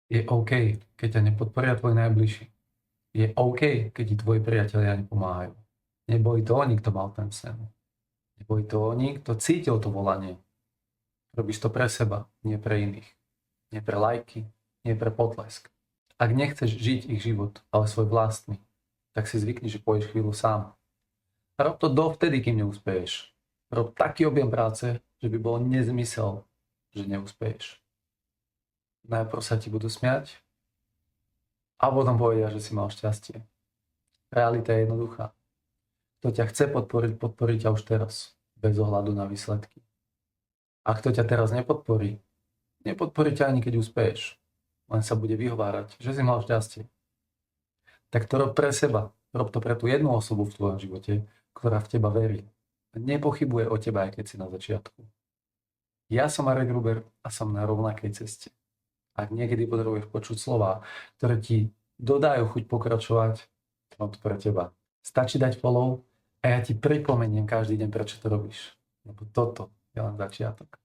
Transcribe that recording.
Je OK, keď ťa nepodporia tvoji najbližší. Je OK, keď ti tvoji priatelia nepomáhajú. Neboli to oni, kto mal ten sen. Neboli to oni, kto cítil to volanie. Robíš to pre seba, nie pre iných. Nie pre lajky, nie pre potlesk. Ak nechceš žiť ich život, ale svoj vlastný, tak si zvykni, že pôjdeš chvíľu sám. A rob to dovtedy, kým neúspeješ. Rob taký objem práce, že by bol nezmysel, že neúspeješ. Najprv sa ti budú smiať a potom povedia, že si mal šťastie. Realita je jednoduchá. Kto ťa chce podporiť, podporí ťa už teraz, bez ohľadu na výsledky. A kto ťa teraz nepodporí, nepodporí ťa ani keď úspeješ. Len sa bude vyhovárať, že si mal šťastie. Tak to rob pre seba. Rob to pre tú jednu osobu v tvojom živote, ktorá v teba verí. A nepochybuje o teba, aj keď si na začiatku. Ja som Marek Gruber a som na rovnakej ceste. Ak niekedy potrebuješ počuť slova, ktoré ti dodajú chuť pokračovať, mám to pre teba. Stačí dať follow a ja ti pripomeniem každý deň, prečo to robíš. Lebo toto je len začiatok.